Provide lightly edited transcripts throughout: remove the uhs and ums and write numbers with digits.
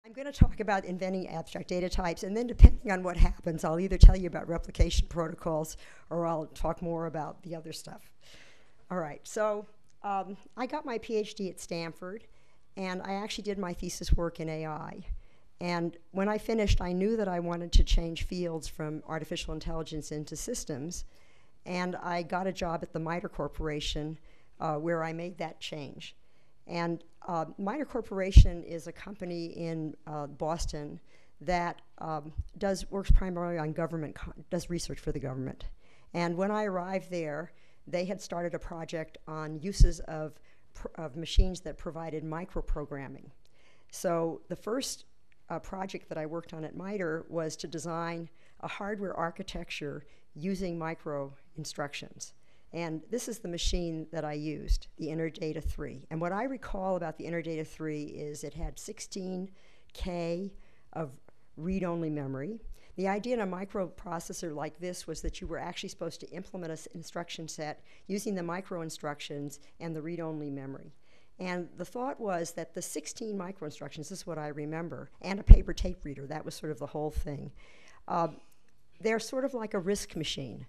I'm going to talk about inventing abstract data types, and then depending on what happens, I'll either tell you about replication protocols or I'll talk more about the other stuff. All right, so I got my PhD at Stanford, and I actually did my thesis work in AI. And when I finished, I knew that I wanted to change fields from artificial intelligence into systems, and I got a job at the MITRE Corporation where I made that change. And MITRE Corporation is a company in Boston that works primarily on does research for the government. And when I arrived there, they had started a project on uses of machines that provided microprogramming. So the first project that I worked on at MITRE was to design a hardware architecture using micro instructions. And this is the machine that I used, the Interdata 3. And what I recall about the Interdata 3 is it had 16K of read-only memory. The idea in a microprocessor like this was that you were actually supposed to implement an instruction set using the micro instructions and the read-only memory. And the thought was that the 16 micro instructions, this is what I remember, and a paper tape reader, that was sort of the whole thing. They're sort of like a RISC machine.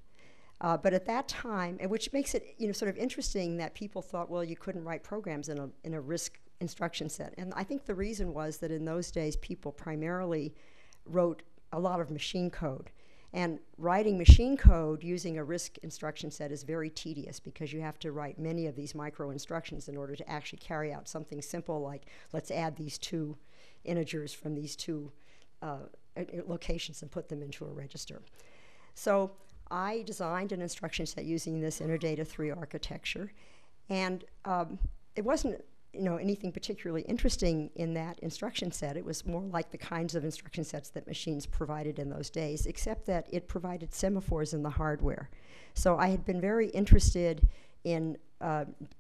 But at that time, and which makes it sort of interesting that people thought, well, you couldn't write programs in a RISC instruction set. And I think the reason was that in those days, people primarily wrote a lot of machine code. And writing machine code using a RISC instruction set is very tedious because you have to write many of these micro instructions in order to actually carry out something simple like, let's add these two integers from these two locations and put them into a register. So I designed an instruction set using this Interdata 3 architecture, and it wasn't anything particularly interesting in that instruction set. It was more like the kinds of instruction sets that machines provided in those days, except that it provided semaphores in the hardware. So I had been very interested in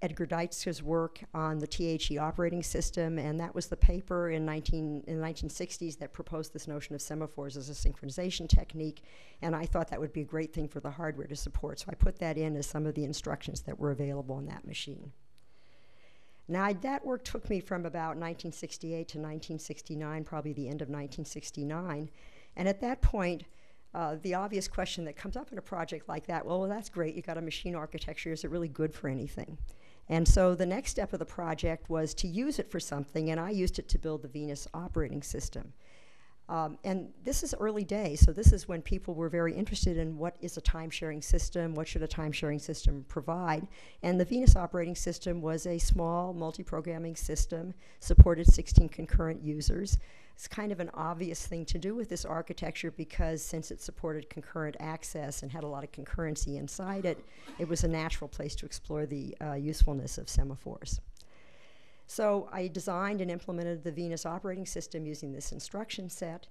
Edgar Deitzer's work on the THE operating system, and that was the paper in the 1960s that proposed this notion of semaphores as a synchronization technique, and I thought that would be a great thing for the hardware to support, so I put that in as some of the instructions that were available in that machine. Now, that work took me from about 1968 to 1969, probably the end of 1969, and at that point, the obvious question that comes up in a project like that, well, that's great, you got a machine architecture, is it really good for anything? And so the next step of the project was to use it for something, and I used it to build the Venus operating system. And this is early days, so this is when people were very interested in what is a time-sharing system, what should a time-sharing system provide, and the Venus operating system was a small multi-programming system, supported 16 concurrent users. It's kind of an obvious thing to do with this architecture because since it supported concurrent access and had a lot of concurrency inside it, it was a natural place to explore the usefulness of semaphores. So I designed and implemented the Venus operating system using this instruction set,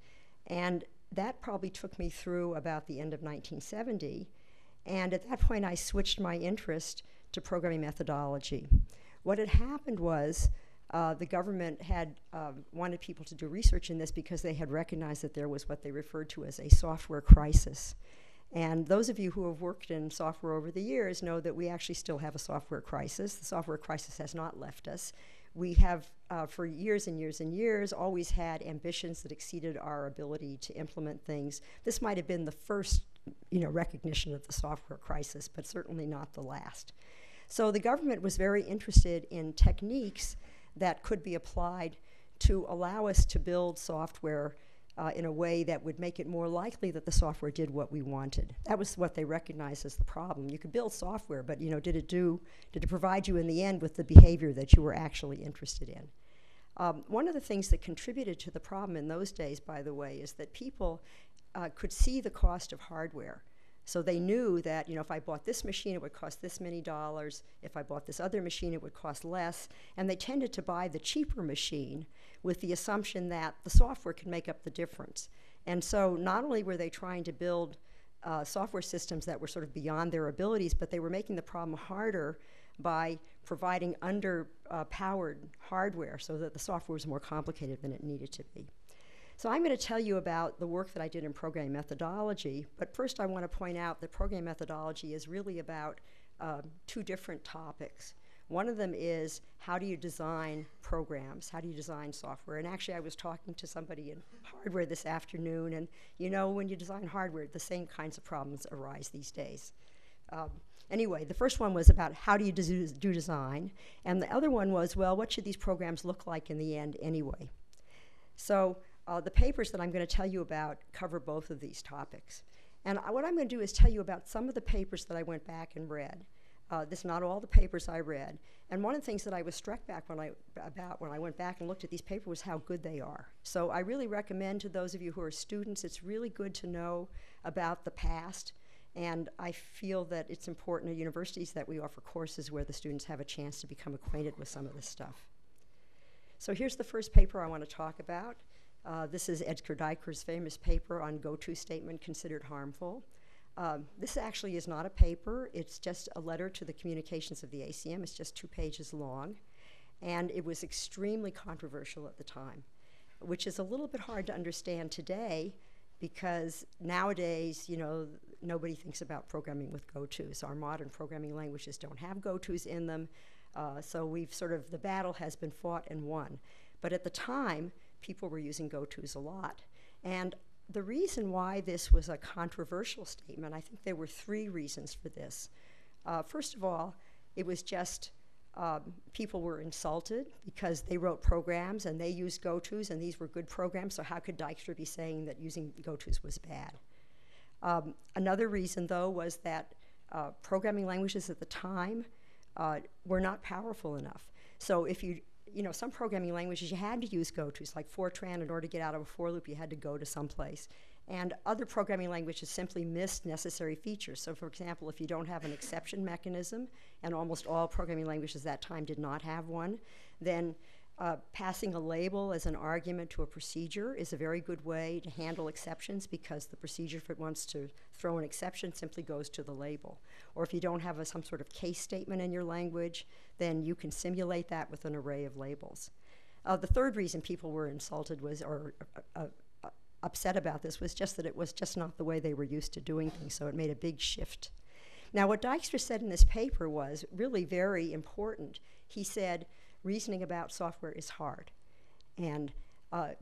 and that probably took me through about the end of 1970, and at that point I switched my interest to programming methodology. What had happened was the government had wanted people to do research in this because they had recognized that there was what they referred to as a software crisis. And those of you who have worked in software over the years know that we actually still have a software crisis. The software crisis has not left us. We have, for years and years and years, always had ambitions that exceeded our ability to implement things. This might have been the first recognition of the software crisis, but certainly not the last. So the government was very interested in techniques that could be applied to allow us to build software in a way that would make it more likely that the software did what we wanted. That was what they recognized as the problem. You could build software, but did it provide you in the end with the behavior that you were actually interested in? One of the things that contributed to the problem in those days, by the way, is that people could see the cost of hardware. So they knew that, if I bought this machine, it would cost this many dollars. If I bought this other machine, it would cost less. And they tended to buy the cheaper machine with the assumption that the software could make up the difference. And so not only were they trying to build software systems that were sort of beyond their abilities, but they were making the problem harder by providing underpowered hardware so that the software was more complicated than it needed to be. So I'm going to tell you about the work that I did in programming methodology, but first I want to point out that programming methodology is really about two different topics. One of them is, how do you design programs? How do you design software? And actually, I was talking to somebody in hardware this afternoon, and you know, when you design hardware, the same kinds of problems arise these days. Anyway, the first one was about how do you do design, and the other one was, well, what should these programs look like in the end anyway? So the papers that I'm going to tell you about cover both of these topics. And what I'm going to do is tell you about some of the papers that I went back and read. This is not all the papers I read. And one of the things that I was struck back when I went back and looked at these papers was how good they are. So I really recommend to those of you who are students, it's really good to know about the past. And I feel that it's important at universities that we offer courses where the students have a chance to become acquainted with some of this stuff. So here's the first paper I want to talk about. This is Edgar Dijker's famous paper on go-to statement considered harmful. This actually is not a paper. It's just a letter to the communications of the ACM. It's just 2 pages long. And it was extremely controversial at the time, which is a little bit hard to understand today because nowadays, you know, nobody thinks about programming with go-tos. Our modern programming languages don't have go-tos in them. So we've sort of, the battle has been fought and won. But at the time, people were using go-tos a lot. And the reason why this was a controversial statement, I think there were 3 reasons for this. First of all, it was just people were insulted because they wrote programs and they used go-tos and these were good programs, so how could Dijkstra be saying that using go-tos was bad? Another reason, though, was that programming languages at the time were not powerful enough. So if you know, some programming languages you had to use go-tos, like Fortran. In order to get out of a for loop, you had to go to someplace. And other programming languages simply missed necessary features. So for example, if you don't have an exception mechanism, and almost all programming languages at that time did not have one, then passing a label as an argument to a procedure is a very good way to handle exceptions because the procedure, if it wants to throw an exception, simply goes to the label. Or if you don't have some sort of case statement in your language, then you can simulate that with an array of labels. The third reason people were insulted was, or upset about this, was just that it was just not the way they were used to doing things, so it made a big shift. Now, what Dijkstra said in this paper was really very important. He said, reasoning about software is hard. And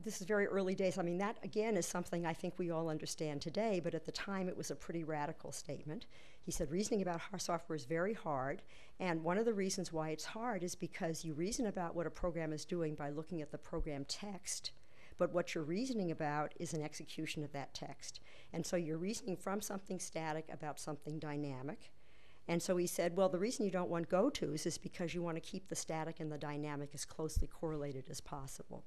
this is very early days. I mean, that, again, is something I think we all understand today, but at the time it was a pretty radical statement. He said reasoning about software is very hard, and one of the reasons why it's hard is because you reason about what a program is doing by looking at the program text, but what you're reasoning about is an execution of that text. And so you're reasoning from something static about something dynamic. And so he said, well, the reason you don't want go-tos is because you want to keep the static and the dynamic as closely correlated as possible.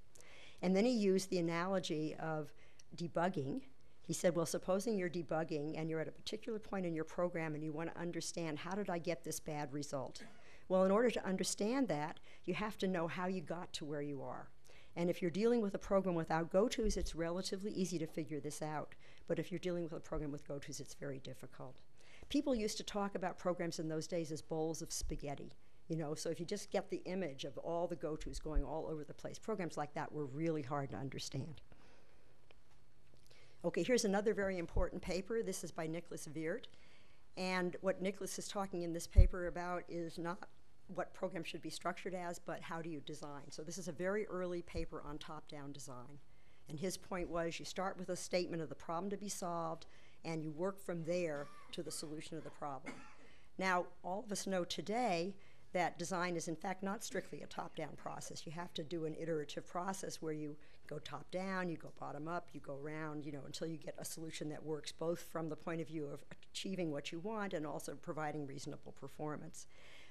And then he used the analogy of debugging. He said, well, supposing you're debugging and you're at a particular point in your program and you want to understand, how did I get this bad result? Well, in order to understand that, you have to know how you got to where you are. And if you're dealing with a program without go-tos, it's relatively easy to figure this out. But if you're dealing with a program with go-tos, it's very difficult. People used to talk about programs in those days as bowls of spaghetti. You know, so if you just get the image of all the go-tos going all over the place, programs like that were really hard to understand. Okay, here's another very important paper. This is by Nicholas Weert. And what Nicholas is talking in this paper about is not what programs should be structured as, but how do you design. So this is a very early paper on top-down design. And his point was you start with a statement of the problem to be solved, and you work from there to the solution of the problem. Now, all of us know today that design is in fact not strictly a top-down process. You have to do an iterative process where you go top-down, you go bottom-up, you go around, you know, until you get a solution that works both from the point of view of achieving what you want and also providing reasonable performance.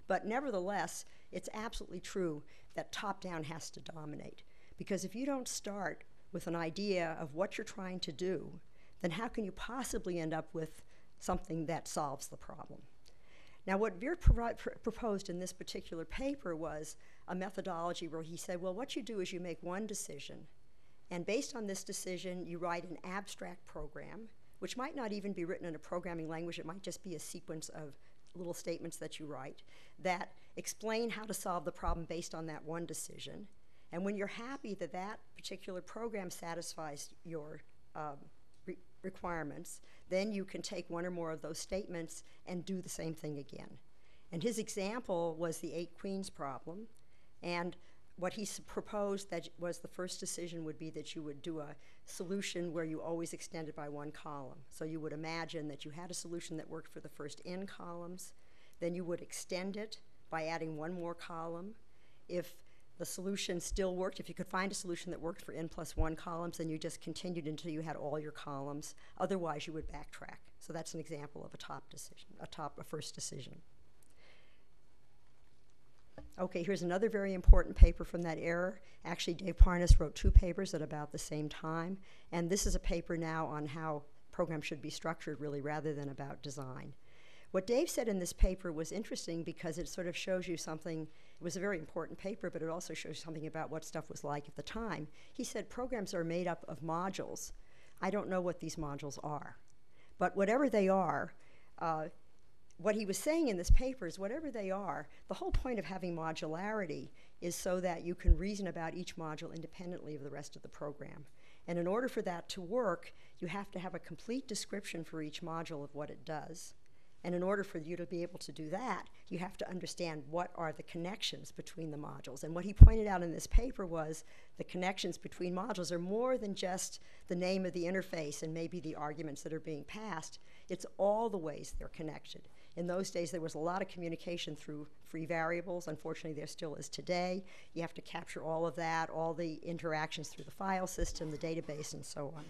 But nevertheless, it's absolutely true that top-down has to dominate. Because if you don't start with an idea of what you're trying to do, then how can you possibly end up with something that solves the problem? Now, what Weert proposed in this particular paper was a methodology where he said, well, what you do is you make one decision, and based on this decision, you write an abstract program, which might not even be written in a programming language. It might just be a sequence of little statements that you write that explain how to solve the problem based on that one decision. And when you're happy that that particular program satisfies your requirements, then you can take one or more of those statements and do the same thing again. And his example was the 8 queens problem. And what he proposed that was the first decision would be that you would do a solution where you always extended by 1 column. So you would imagine that you had a solution that worked for the first n columns, then you would extend it by adding 1 more column. If the solution still worked, if you could find a solution that worked for n plus 1 columns, then you just continued until you had all your columns. Otherwise, you would backtrack. So that's an example of a top decision, a first decision. Okay, here's another very important paper from that era. Actually, Dave Parnas wrote 2 papers at about the same time. And this is a paper now on how programs should be structured, really, rather than about design. What Dave said in this paper was interesting because it sort of shows you something. It was a very important paper, but it also shows something about what stuff was like at the time. He said programs are made up of modules. I don't know what these modules are. But whatever they are, what he was saying in this paper is whatever they are, the whole point of having modularity is so that you can reason about each module independently of the rest of the program. And in order for that to work, you have to have a complete description for each module of what it does. And in order for you to be able to do that, you have to understand what are the connections between the modules. And what he pointed out in this paper was the connections between modules are more than just the name of the interface and maybe the arguments that are being passed. It's all the ways they're connected. In those days, there was a lot of communication through free variables. Unfortunately, there still is today. You have to capture all of that, all the interactions through the file system, the database, and so on.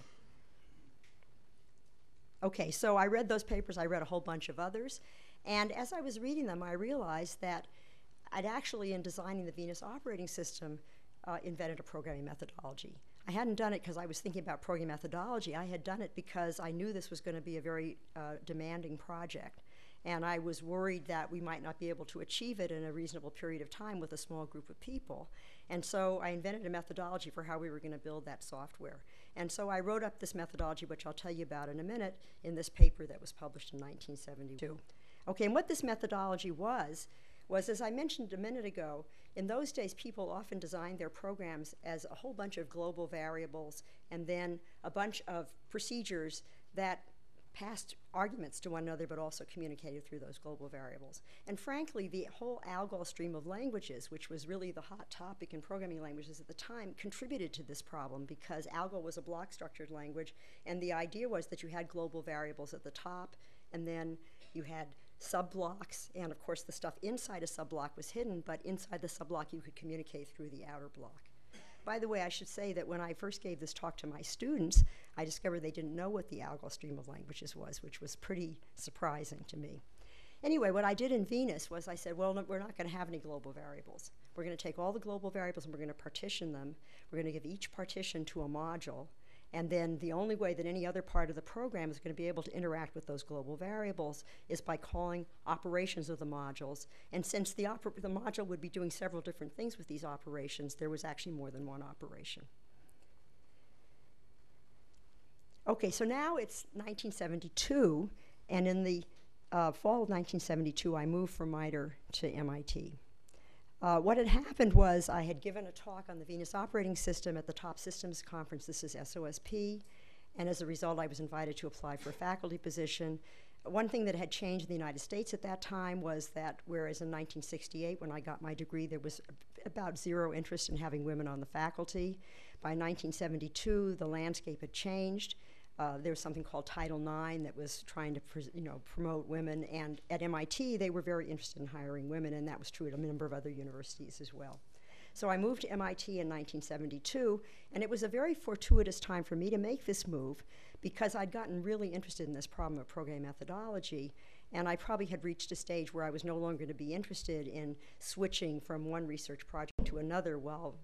Okay, so I read those papers. I read a whole bunch of others. And as I was reading them, I realized that I'd actually, in designing the Venus operating system, invented a programming methodology. I hadn't done it because I was thinking about programming methodology. I had done it because I knew this was going to be a very demanding project. And I was worried that we might not be able to achieve it in a reasonable period of time with a small group of people. And so I invented a methodology for how we were going to build that software. And so I wrote up this methodology, which I'll tell you about in a minute, in this paper that was published in 1972. Okay, and what this methodology was, as I mentioned a minute ago, in those days people often designed their programs as a whole bunch of global variables and then a bunch of procedures that passed arguments to one another but also communicated through those global variables. And frankly, the whole ALGOL stream of languages, which was really the hot topic in programming languages at the time, contributed to this problem because ALGOL was a block-structured language, and the idea was that you had global variables at the top, and then you had subblocks, and of course the stuff inside a subblock was hidden, but inside the subblock you could communicate through the outer block. By the way, I should say that when I first gave this talk to my students, I discovered they didn't know what the ALGOL stream of languages was, which was pretty surprising to me. Anyway, what I did in Venus was I said, well, no, we're not going to have any global variables. We're going to take all the global variables and we're going to partition them. We're going to give each partition to a module. And then the only way that any other part of the program is going to be able to interact with those global variables is by calling operations of the modules. And since the module would be doing several different things with these operations, there was actually more than one operation. Okay, so now it's 1972, and in the fall of 1972, I moved from MITRE to MIT. What had happened was I had given a talk on the Venus operating system at the Top Systems Conference. This is SOSP. And as a result, I was invited to apply for a faculty position. One thing that had changed in the United States at that time was that whereas in 1968, when I got my degree, there was about zero interest in having women on the faculty. By 1972, the landscape had changed. There was something called Title IX that was trying to promote women, and at MIT they were very interested in hiring women, and that was true at a number of other universities as well. So I moved to MIT in 1972, and it was a very fortuitous time for me to make this move because I'd gotten really interested in this problem of programming methodology, and I probably had reached a stage where I was no longer going to be interested in switching from one research project to another while,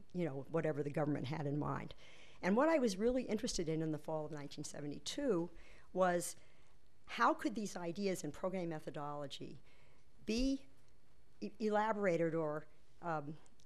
whatever the government had in mind. And what I was really interested in the fall of 1972 was how could these ideas in programming methodology be elaborated or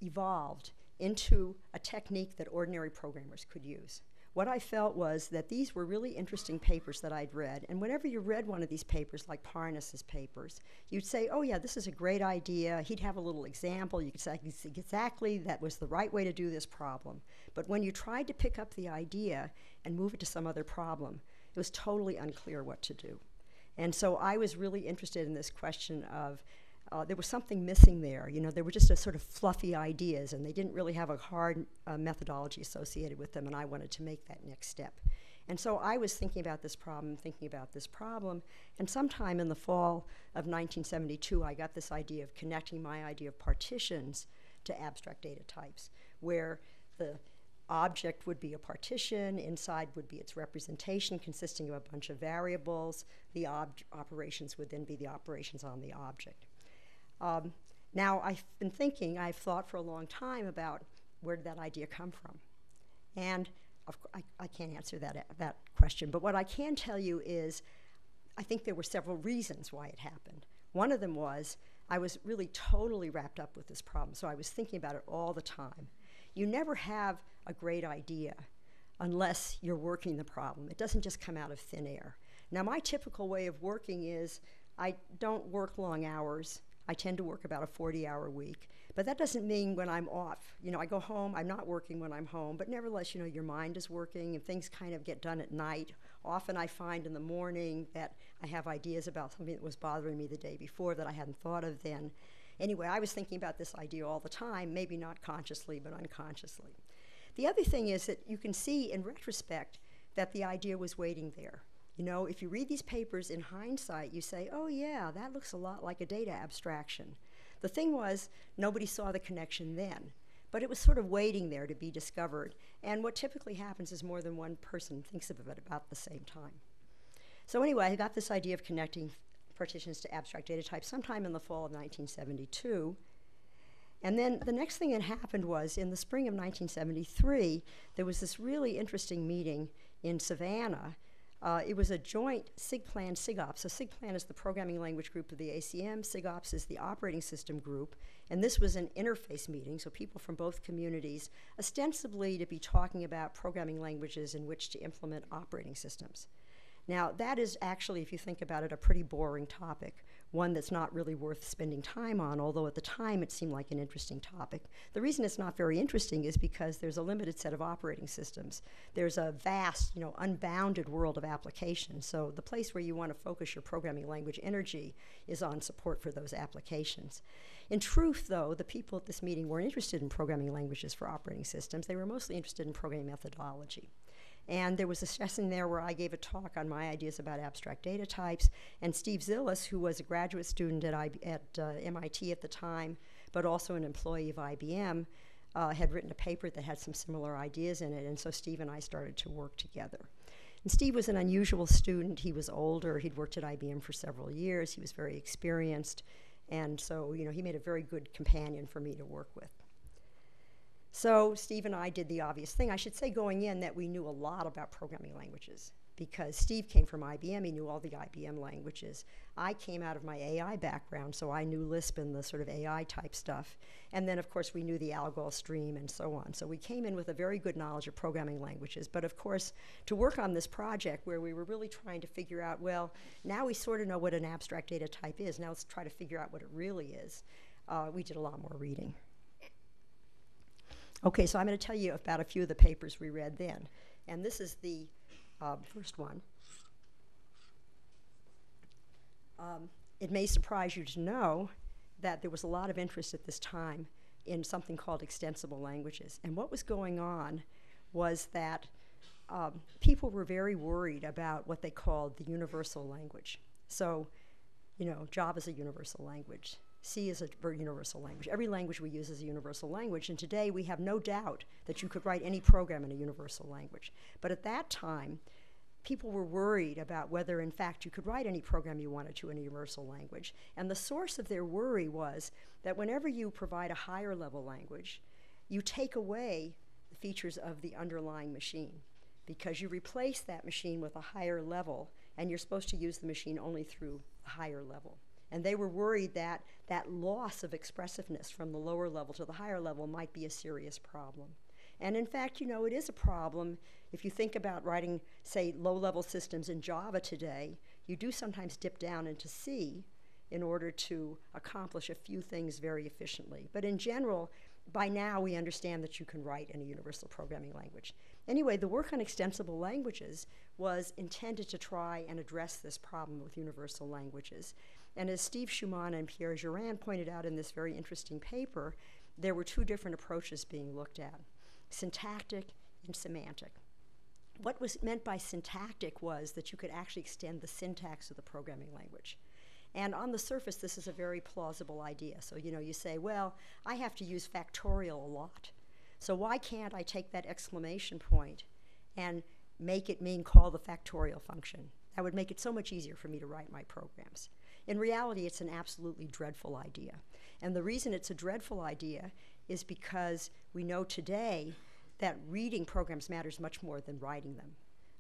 evolved into a technique that ordinary programmers could use. What I felt was that these were really interesting papers that I'd read, and whenever you read one of these papers, like Parnas's papers, you'd say, oh yeah, this is a great idea. He'd have a little example. You could say exactly that was the right way to do this problem. But when you tried to pick up the idea and move it to some other problem, it was totally unclear what to do. And so I was really interested in this question of there was something missing there. You know, they were just a sort of fluffy ideas, and they didn't really have a hard methodology associated with them, and I wanted to make that next step. And so I was thinking about this problem, and sometime in the fall of 1972, I got this idea of connecting my idea of partitions to abstract data types, where the object would be a partition, inside would be its representation consisting of a bunch of variables, the operations would then be the operations on the object. Now, I've thought for a long time about where did that idea come from? And I can't answer that question, but what I can tell you is I think there were several reasons why it happened. One of them was I was really totally wrapped up with this problem, so I was thinking about it all the time. You never have a great idea unless you're working the problem. It doesn't just come out of thin air. Now, my typical way of working is I don't work long hours. I tend to work about a 40-hour week. But that doesn't mean when I'm off. You know, I go home, I'm not working when I'm home, but nevertheless, you know, your mind is working and things kind of get done at night. Often I find in the morning that I have ideas about something that was bothering me the day before that I hadn't thought of then. Anyway, I was thinking about this idea all the time, maybe not consciously, but unconsciously. The other thing is that you can see in retrospect that the idea was waiting there. You know, if you read these papers in hindsight, you say, oh yeah, that looks a lot like a data abstraction. The thing was, nobody saw the connection then, but it was sort of waiting there to be discovered. And what typically happens is more than one person thinks of it about the same time. So anyway, I got this idea of connecting partitions to abstract data types sometime in the fall of 1972. And then the next thing that happened was in the spring of 1973, there was this really interesting meeting in Savannah. It was a joint SIGPLAN SIGOPS. So SIGPLAN is the programming language group of the ACM, SIGOPS is the operating system group, and this was an interface meeting, so people from both communities, ostensibly to be talking about programming languages in which to implement operating systems. Now, that is actually, if you think about it, a pretty boring topic, one that's not really worth spending time on, although at the time it seemed like an interesting topic. The reason it's not very interesting is because there's a limited set of operating systems. There's a vast, you know, unbounded world of applications, so the place where you want to focus your programming language energy is on support for those applications. In truth, though, the people at this meeting weren't interested in programming languages for operating systems. They were mostly interested in programming methodology. And there was a session there where I gave a talk on my ideas about abstract data types, and Steve Zillis, who was a graduate student at MIT at the time, but also an employee of IBM, had written a paper that had some similar ideas in it, and so Steve and I started to work together. And Steve was an unusual student. He was older. He'd worked at IBM for several years. He was very experienced, and so, you know, he made a very good companion for me to work with. So Steve and I did the obvious thing. I should say going in that we knew a lot about programming languages because Steve came from IBM. He knew all the IBM languages. I came out of my AI background, so I knew Lisp and the sort of AI type stuff. And then, of course, we knew the algol stream and so on. So we came in with a very good knowledge of programming languages. But of course, to work on this project where we were really trying to figure out, well, now we sort of know what an abstract data type is. Now let's try to figure out what it really is. We did a lot more reading. Okay, so I'm going to tell you about a few of the papers we read then. And this is the first one. It may surprise you to know that there was a lot of interest at this time in something called extensible languages. And what was going on was that people were very worried about what they called the universal language. So, you know, Java is a universal language. C is a universal language. Every language we use is a universal language, and today we have no doubt that you could write any program in a universal language. But at that time, people were worried about whether, in fact, you could write any program you wanted to in a universal language. And the source of their worry was that whenever you provide a higher level language, you take away the features of the underlying machine because you replace that machine with a higher level, and you're supposed to use the machine only through a higher level. And they were worried that that loss of expressiveness from the lower level to the higher level might be a serious problem. And in fact, you know, it is a problem. If you think about writing, say, low-level systems in Java today, you do sometimes dip down into C in order to accomplish a few things very efficiently. But in general, by now we understand that you can write in a universal programming language. Anyway, the work on extensible languages was intended to try and address this problem with universal languages. And as Steve Schumann and Pierre Girand pointed out in this very interesting paper, there were two different approaches being looked at, syntactic and semantic. What was meant by syntactic was that you could actually extend the syntax of the programming language. And on the surface, this is a very plausible idea. So, you say, well, I have to use factorial a lot. So why can't I take that exclamation point and make it mean call the factorial function? That would make it so much easier for me to write my programs. In reality, it's an absolutely dreadful idea. And the reason it's a dreadful idea is because we know today that reading programs matters much more than writing them.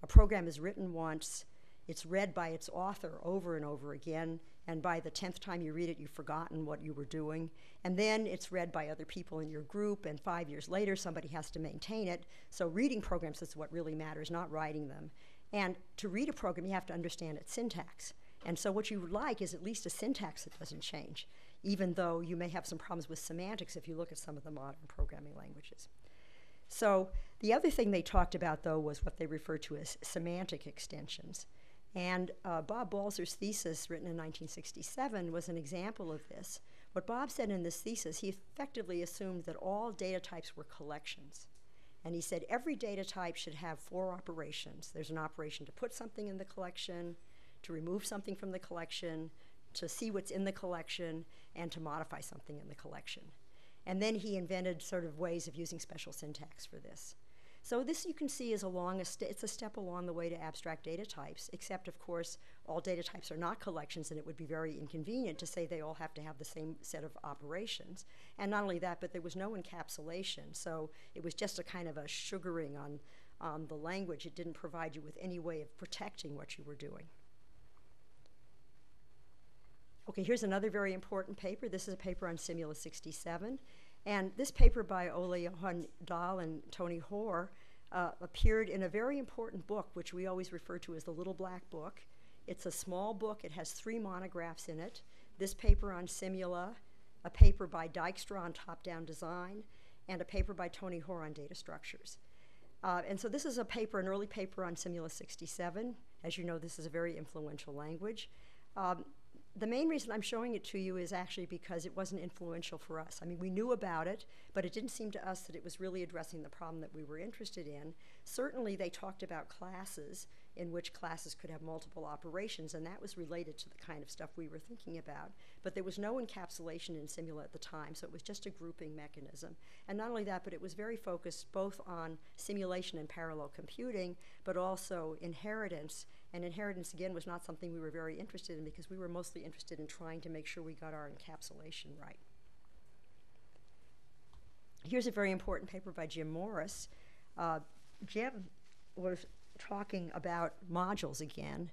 A program is written once, it's read by its author over and over again, and by the 10th time you read it, you've forgotten what you were doing. And then it's read by other people in your group, and 5 years later, somebody has to maintain it. So reading programs is what really matters, not writing them. And to read a program, you have to understand its syntax. And so what you would like is at least a syntax that doesn't change, even though you may have some problems with semantics if you look at some of the modern programming languages. So the other thing they talked about, though, was what they referred to as semantic extensions. And Bob Balzer's thesis, written in 1967, was an example of this. What Bob said in this thesis, he effectively assumed that all data types were collections. And he said every data type should have 4 operations. There's an operation to put something in the collection, to remove something from the collection, to see what's in the collection, and to modify something in the collection. And then he invented sort of ways of using special syntax for this. So this you can see is it's a step along the way to abstract data types, except of course all data types are not collections, and it would be very inconvenient to say they all have to have the same set of operations. And not only that, but there was no encapsulation, so it was just a kind of a sugaring on the language. It didn't provide you with any way of protecting what you were doing. Okay, here's another very important paper. This is a paper on Simula 67. And this paper by Ole Johan Dahl and Tony Hoare appeared in a very important book, which we always refer to as the Little Black Book. It's a small book. It has 3 monographs in it. This paper on Simula, a paper by Dijkstra on top-down design, and a paper by Tony Hoare on data structures. And so this is a paper, an early paper on Simula 67. As you know, this is a very influential language. The main reason I'm showing it to you is actually because it wasn't influential for us. I mean, we knew about it, but it didn't seem to us that it was really addressing the problem that we were interested in. Certainly, they talked about classes, in which classes could have multiple operations, and that was related to the kind of stuff we were thinking about. But there was no encapsulation in Simula at the time, so it was just a grouping mechanism. And not only that, but it was very focused both on simulation and parallel computing, but also inheritance. And inheritance, again, was not something we were very interested in because we were mostly interested in trying to make sure we got our encapsulation right. Here's a very important paper by Jim Morris. Jim was talking about modules again,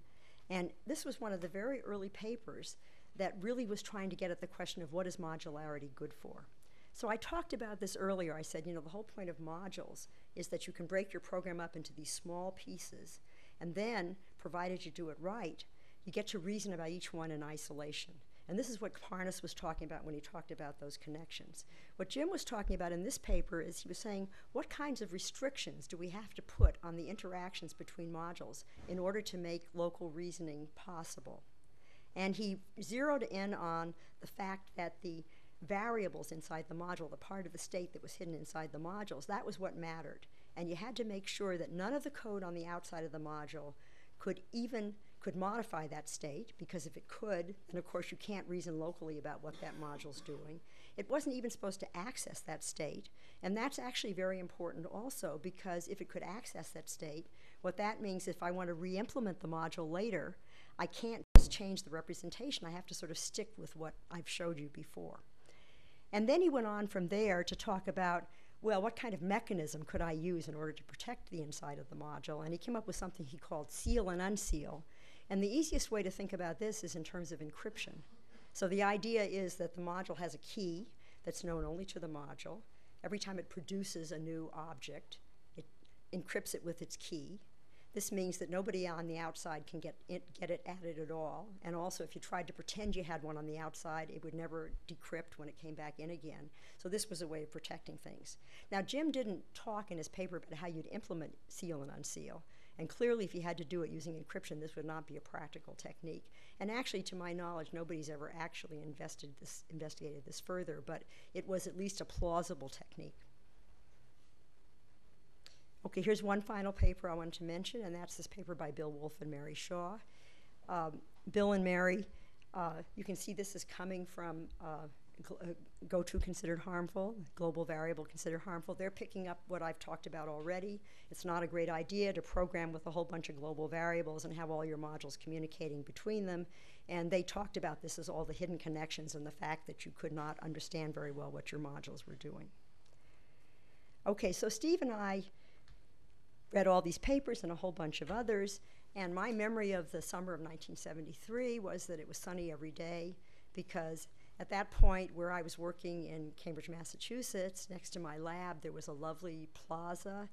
and this was one of the very early papers that really was trying to get at the question of what is modularity good for. So I talked about this earlier. I said, the whole point of modules is that you can break your program up into these small pieces, and then, provided you do it right, you get to reason about each one in isolation. And this is what Parnas was talking about when he talked about those connections. What Jim was talking about in this paper is he was saying, what kinds of restrictions do we have to put on the interactions between modules in order to make local reasoning possible? And he zeroed in on the fact that the variables inside the module, the part of the state that was hidden inside the modules, that was what mattered. And you had to make sure that none of the code on the outside of the module could modify that state, because if it could, then of course you can't reason locally about what that module's doing. It wasn't even supposed to access that state, and that's actually very important also, because if it could access that state, what that means, if I want to re-implement the module later, I can't just change the representation. I have to sort of stick with what I've showed you before. And then he went on from there to talk about, well, what kind of mechanism could I use in order to protect the inside of the module? And he came up with something he called seal and unseal. And the easiest way to think about this is in terms of encryption. So the idea is that the module has a key that's known only to the module. Every time it produces a new object, it encrypts it with its key. This means that nobody on the outside can get it added at all. And also, if you tried to pretend you had one on the outside, it would never decrypt when it came back in again. So this was a way of protecting things. Now, Jim didn't talk in his paper about how you'd implement seal and unseal. And clearly, if you had to do it using encryption, this would not be a practical technique. And actually, to my knowledge, nobody's ever actually investigated this further, but it was at least a plausible technique. Okay, here's one final paper I wanted to mention, and that's this paper by Bill Wolfe and Mary Shaw. Bill and Mary, you can see this is coming from go-to considered harmful, global variable considered harmful. They're picking up what I've talked about already. It's not a great idea to program with a whole bunch of global variables and have all your modules communicating between them. And they talked about this as all the hidden connections and the fact that you could not understand very well what your modules were doing. Okay, so Steve and I read all these papers and a whole bunch of others, and my memory of the summer of 1973 was that it was sunny every day, because at that point, where I was working in Cambridge, Massachusetts, next to my lab, there was a lovely plaza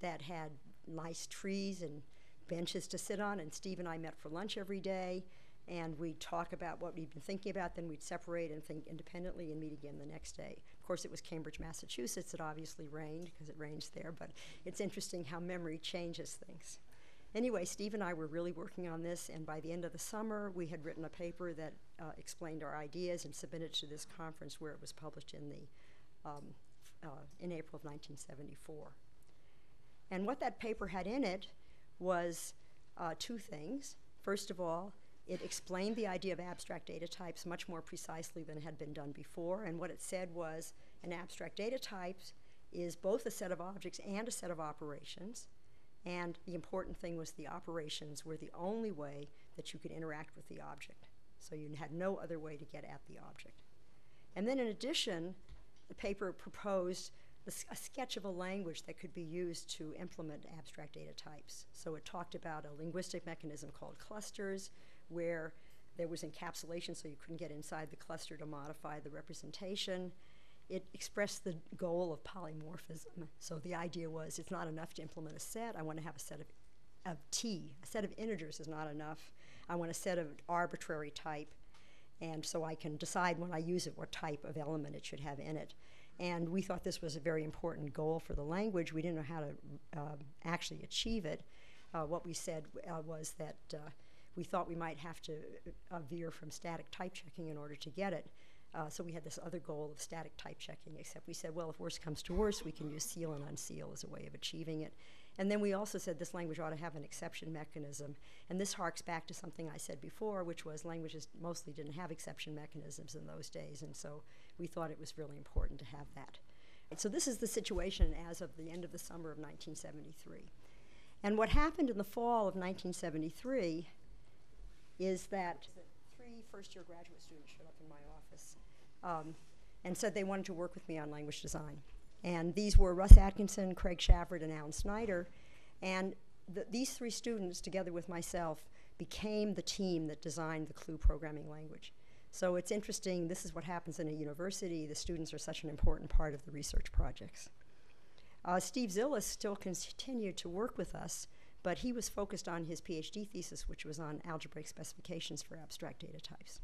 that had nice trees and benches to sit on, and Steve and I met for lunch every day, and we'd talk about what we'd been thinking about, then we'd separate and think independently and meet again the next day. Of course, it was Cambridge, Massachusetts. It obviously rained, because it rains there, but it's interesting how memory changes things. Anyway, Steve and I were really working on this, and by the end of the summer, we had written a paper that explained our ideas and submitted to this conference, where it was published in April of 1974. And what that paper had in it was two things. First of all, it explained the idea of abstract data types much more precisely than had been done before, and what it said was an abstract data type is both a set of objects and a set of operations. And the important thing was the operations were the only way that you could interact with the object. So you had no other way to get at the object. And then in addition, the paper proposed a sketch of a language that could be used to implement abstract data types. So it talked about a linguistic mechanism called clusters, where there was encapsulation, so you couldn't get inside the cluster to modify the representation. It expressed the goal of polymorphism. So the idea was, it's not enough to implement a set. I want to have a set of T. A set of integers is not enough. I want a set of arbitrary type. And so I can decide when I use it what type of element it should have in it. And we thought this was a very important goal for the language. We didn't know how to actually achieve it. What we said was that we thought we might have to veer from static type checking in order to get it. So we had this other goal of static type checking, except we said, well, if worse comes to worse, we can use seal and unseal as a way of achieving it. And then we also said this language ought to have an exception mechanism. And this harks back to something I said before, which was languages mostly didn't have exception mechanisms in those days, and so we thought it was really important to have that. And so this is the situation as of the end of the summer of 1973. And what happened in the fall of 1973 is that 3 first-year graduate students showed up in my office and said they wanted to work with me on language design. And these were Russ Atkinson, Craig Shafford, and Alan Snyder. And these 3 students, together with myself, became the team that designed the CLUE programming language. So it's interesting, this is what happens in a university. The students are such an important part of the research projects. Steve Zillis still continued to work with us, but he was focused on his PhD thesis, which was on algebraic specifications for abstract data types.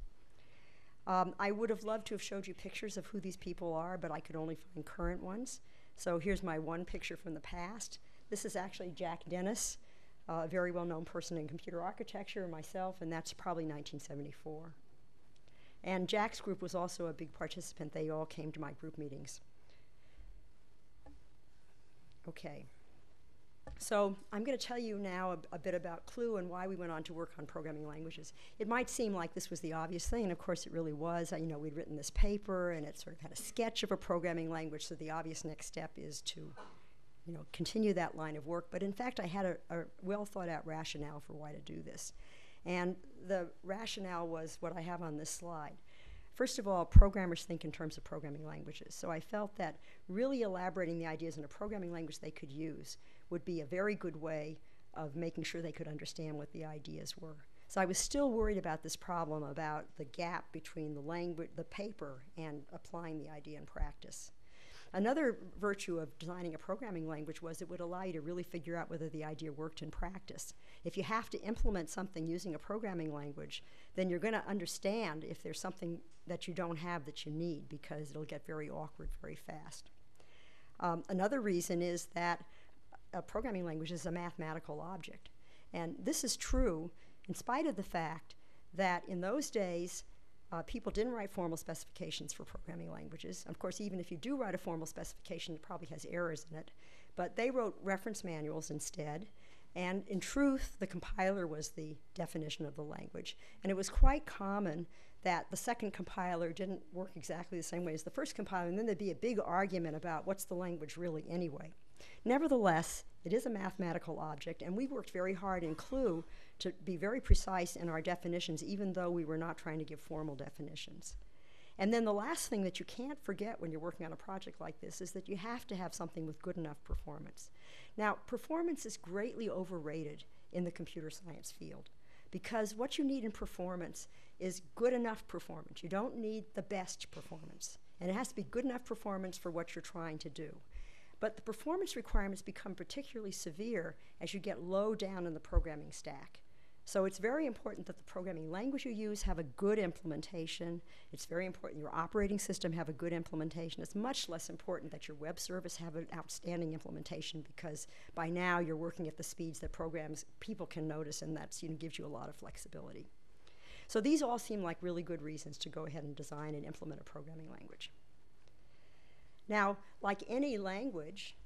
I would have loved to have showed you pictures of who these people are, but I could only find current ones. So here's my one picture from the past. This is actually Jack Dennis, a very well-known person in computer architecture, myself, and that's probably 1974. And Jack's group was also a big participant. They all came to my group meetings. Okay. So I'm going to tell you now a bit about CLUE and why we went on to work on programming languages. It might seem like this was the obvious thing, and of course it really was. We'd written this paper, and it sort of had a sketch of a programming language, so the obvious next step is to continue that line of work. But in fact, I had a well-thought-out rationale for why to do this. And the rationale was what I have on this slide. First of all, programmers think in terms of programming languages. So I felt that really elaborating the ideas in a programming language they could use would be a very good way of making sure they could understand what the ideas were. So I was still worried about this problem about the gap between the language, the paper, and applying the idea in practice. Another virtue of designing a programming language was it would allow you to really figure out whether the idea worked in practice. If you have to implement something using a programming language, then you're going to understand if there's something that you don't have that you need, because it'll get very awkward very fast. Another reason is that a programming language is a mathematical object. And this is true in spite of the fact that in those days, people didn't write formal specifications for programming languages. Of course, even if you do write a formal specification, it probably has errors in it. But they wrote reference manuals instead. And in truth, the compiler was the definition of the language. And it was quite common that the second compiler didn't work exactly the same way as the first compiler, and then there'd be a big argument about what's the language really anyway. Nevertheless, it is a mathematical object, and we worked very hard in CLUE to be very precise in our definitions, even though we were not trying to give formal definitions. And then the last thing that you can't forget when you're working on a project like this is that you have to have something with good enough performance. Now, performance is greatly overrated in the computer science field, because what you need in performance is good enough performance. You don't need the best performance. And it has to be good enough performance for what you're trying to do. But the performance requirements become particularly severe as you get low down in the programming stack. So it's very important that the programming language you use have a good implementation. It's very important your operating system have a good implementation. It's much less important that your web service have an outstanding implementation, because by now you're working at the speeds that people can notice, and that gives you a lot of flexibility. So these all seem like really good reasons to go ahead and design and implement a programming language. Now, like any language,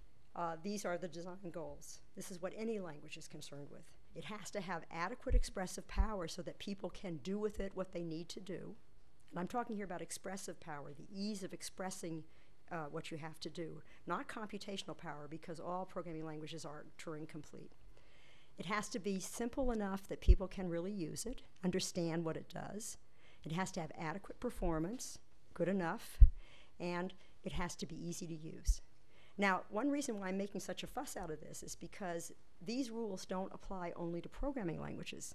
these are the design goals. This is what any language is concerned with. It has to have adequate expressive power so that people can do with it what they need to do. And I'm talking here about expressive power, the ease of expressing what you have to do, not computational power, because all programming languages are Turing complete. It has to be simple enough that people can really use it, understand what it does. It has to have adequate performance, good enough, and it has to be easy to use. Now, one reason why I'm making such a fuss out of this is because these rules don't apply only to programming languages.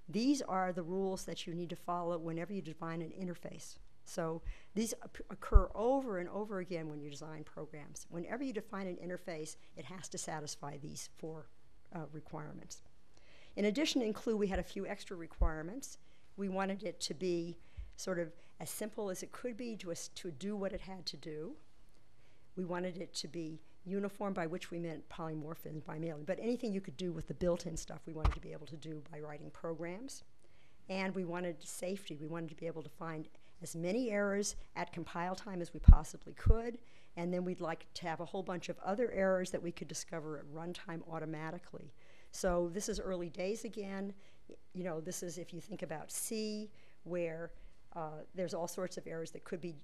These are the rules that you need to follow whenever you define an interface. So these occur over and over again when you design programs. Whenever you define an interface, it has to satisfy these four requirements. In addition, in CLUE, we had a few extra requirements. We wanted it to be sort of as simple as it could be to do what it had to do. We wanted it to be uniform, by which we meant polymorphism by mailing, but anything you could do with the built-in stuff we wanted to be able to do by writing programs. And we wanted safety. We wanted to be able to find as many errors at compile time as we possibly could, and then we'd like to have a whole bunch of other errors that we could discover at runtime automatically. So this is early days again. This is if you think about C, where there's all sorts of errors that could be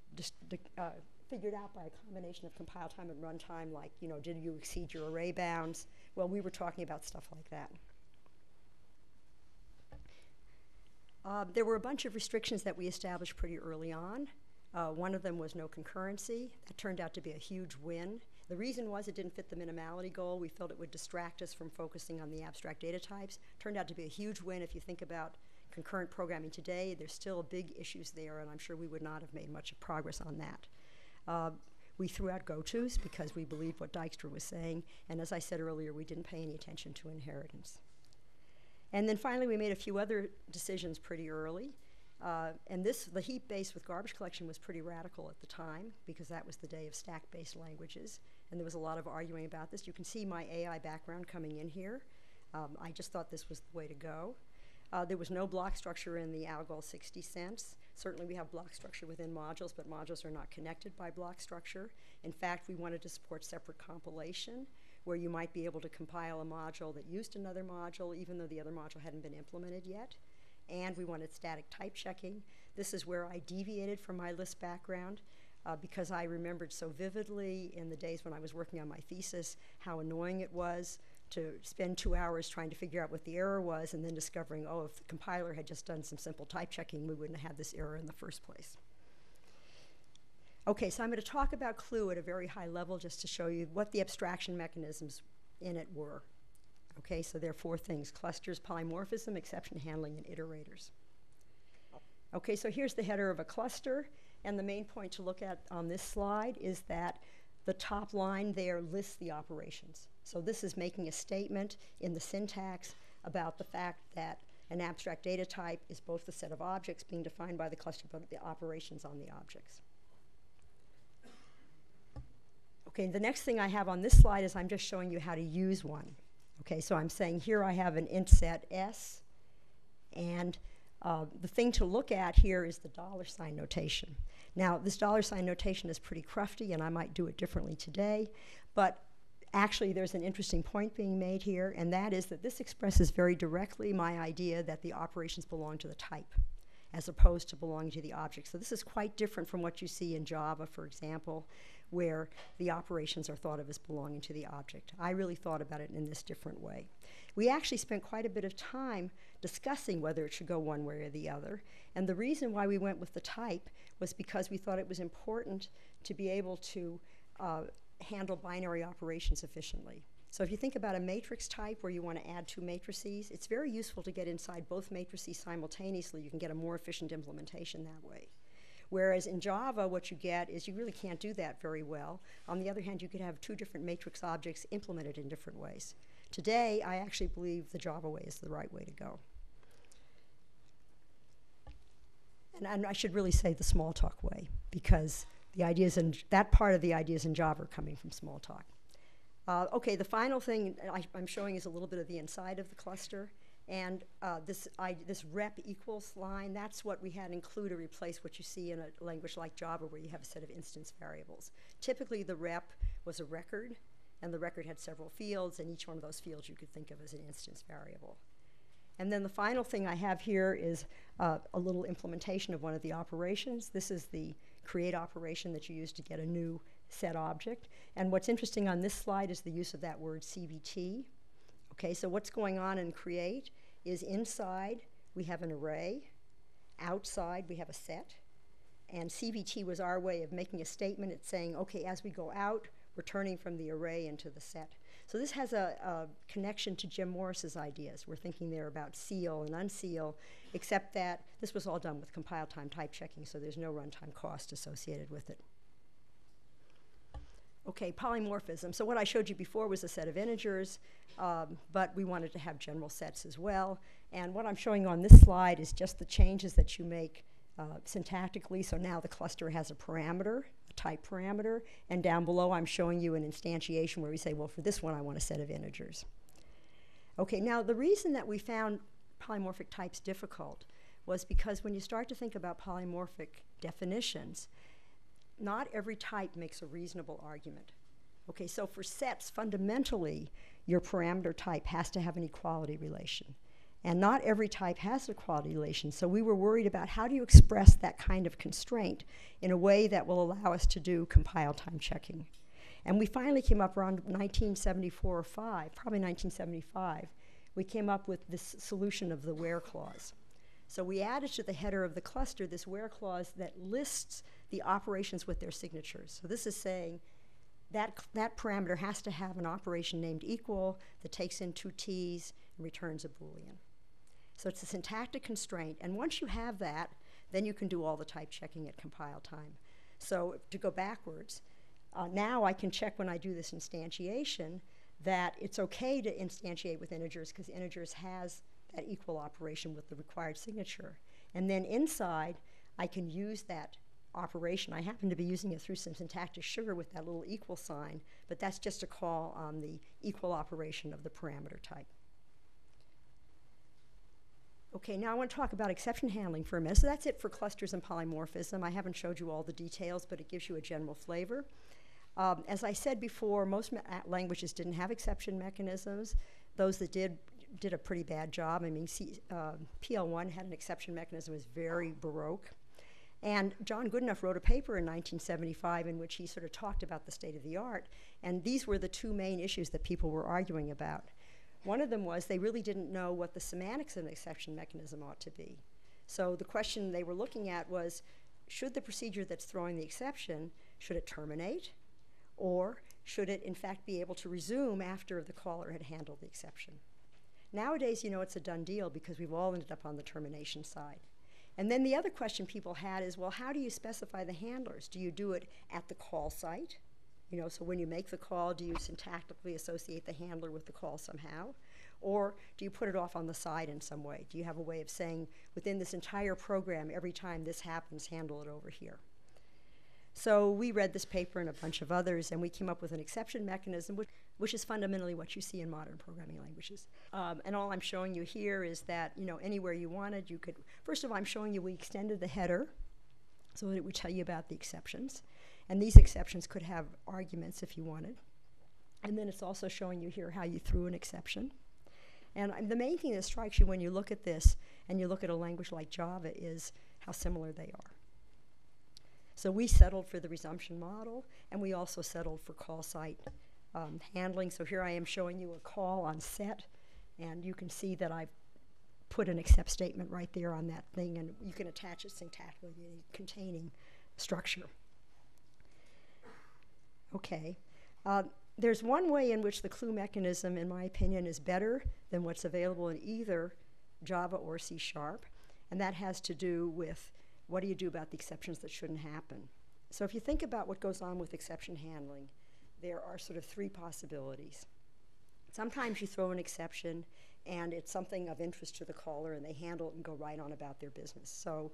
figured out by a combination of compile time and runtime, like, did you exceed your array bounds? Well, we were talking about stuff like that. There were a bunch of restrictions that we established pretty early on. One of them was no concurrency. That turned out to be a huge win. The reason was it didn't fit the minimality goal. We felt it would distract us from focusing on the abstract data types. Turned out to be a huge win. If you think about concurrent programming today, there's still big issues there, and I'm sure we would not have made much progress on that. We threw out go-tos because we believed what Dijkstra was saying, and as I said earlier, we didn't pay any attention to inheritance. And then finally, we made a few other decisions pretty early. And the heap base with garbage collection was pretty radical at the time, because that was the day of stack-based languages, and there was a lot of arguing about this. You can see my AI background coming in here. I just thought this was the way to go. There was no block structure in the algol 60 cents. Certainly we have block structure within modules, but modules are not connected by block structure. In fact, we wanted to support separate compilation, where you might be able to compile a module that used another module, even though the other module hadn't been implemented yet. And we wanted static type checking. This is where I deviated from my Lisp background, because I remembered so vividly in the days when I was working on my thesis how annoying it was to spend 2 hours trying to figure out what the error was, and then discovering, oh, if the compiler had just done some simple type checking, we wouldn't have had this error in the first place. Okay, so I'm going to talk about CLUE at a very high level just to show you what the abstraction mechanisms in it were. Okay, so there are 4 things: clusters, polymorphism, exception handling, and iterators. Okay, so here's the header of a cluster, and the main point to look at on this slide is that the top line there lists the operations. So this is making a statement in the syntax about the fact that an abstract data type is both the set of objects being defined by the cluster, but the operations on the objects. Okay, the next thing I have on this slide is I'm just showing you how to use one. Okay, so I'm saying here I have an int set S, and The thing to look at here is the $ notation. Now, this $ notation is pretty crufty, and I might do it differently today, but actually there's an interesting point being made here, and that is that this expresses very directly my idea that the operations belong to the type, as opposed to belonging to the object. So this is quite different from what you see in Java, for example, where the operations are thought of as belonging to the object. I really thought about it in this different way. We actually spent quite a bit of time discussing whether it should go one way or the other, and the reason why we went with the type was because we thought it was important to be able to handle binary operations efficiently. So if you think about a matrix type where you want to add two matrices, it's very useful to get inside both matrices simultaneously. You can get a more efficient implementation that way. Whereas in Java, what you get is you really can't do that very well. On the other hand, you could have two different matrix objects implemented in different ways. Today, I actually believe the Java way is the right way to go. And I should really say the Smalltalk way, because the ideas in that part of the ideas in Java are coming from Smalltalk. Okay, the final thing I'm showing is a little bit of the inside of the cluster. And this rep equals line, that's what we had include or replace what you see in a language like Java where you have a set of instance variables. Typically the rep was a record, and the record had several fields, and each one of those fields you could think of as an instance variable. And then the final thing I have here is a little implementation of one of the operations. This is the create operation that you use to get a new set object. And what's interesting on this slide is the use of that word CBT. Okay, so what's going on in create is inside we have an array, outside we have a set, and CBT was our way of making a statement. It's saying, okay, as we go out, we're turning from the array into the set. So this has a connection to Jim Morris's ideas. We're thinking there about seal and unseal, except that this was all done with compile time type checking, so there's no runtime cost associated with it. Okay, polymorphism. So what I showed you before was a set of integers, but we wanted to have general sets as well. And what I'm showing on this slide is just the changes that you make syntactically. So now the cluster has a parameter, a type parameter, and down below I'm showing you an instantiation where we say, well, for this one I want a set of integers. Okay, now the reason that we found polymorphic types difficult was because when you start to think about polymorphic definitions, not every type makes a reasonable argument. Okay, so for sets, fundamentally, your parameter type has to have an equality relation. And not every type has an equality relation, so we were worried about how do you express that kind of constraint in a way that will allow us to do compile time checking. And we finally came up around 1974 or 5, probably 1975, we came up with this solution of the where clause. So we added to the header of the cluster this where clause that lists the operations with their signatures. So this is saying that parameter has to have an operation named equal that takes in two t's and returns a Boolean. So it's a syntactic constraint, and once you have that, then you can do all the type checking at compile time. So to go backwards, now I can check when I do this instantiation that it's okay to instantiate with integers because integers has that equal operation with the required signature. And then inside, I can use that operation. I happen to be using it through some syntactic sugar with that little equal sign, but that's just a call on the equal operation of the parameter type. Okay, now I want to talk about exception handling for a minute. So that's it for clusters and polymorphism. I haven't showed you all the details, but it gives you a general flavor. As I said before, most languages didn't have exception mechanisms. Those that did a pretty bad job. I mean, PL1 had an exception mechanism that was very Baroque. And John Goodenough wrote a paper in 1975 in which he sort of talked about the state of the art. And these were the two main issues that people were arguing about. One of them was they really didn't know what the semantics of an exception mechanism ought to be. So the question they were looking at was, should the procedure that's throwing the exception, should it terminate? Or should it, in fact, be able to resume after the caller had handled the exception? Nowadays, you know, it's a done deal because we've all ended up on the termination side. And then the other question people had is, well, how do you specify the handlers? Do you do it at the call site? You know, so when you make the call, do you syntactically associate the handler with the call somehow? Or do you put it off on the side in some way? Do you have a way of saying, within this entire program, every time this happens, handle it over here? So we read this paper and a bunch of others, and we came up with an exception mechanism, which is fundamentally what you see in modern programming languages. And all I'm showing you here is that, anywhere you wanted, you could, first of all, I'm showing you we extended the header so that it would tell you about the exceptions. And these exceptions could have arguments if you wanted. And then it's also showing you here how you threw an exception. And the main thing that strikes you when you look at this and you look at a language like Java is how similar they are. So we settled for the resumption model, and we also settled for call site handling. So here I am showing you a call on set, and you can see that I've put an except statement right there on that thing, and you can attach it syntactically to any containing structure. Okay. There's one way in which the clue mechanism, in my opinion, is better than what's available in either Java or C#, and that has to do with what do you do about the exceptions that shouldn't happen. So if you think about what goes on with exception handling, there are sort of three possibilities. Sometimes you throw an exception, and it's something of interest to the caller, and they handle it and go right on about their business. So,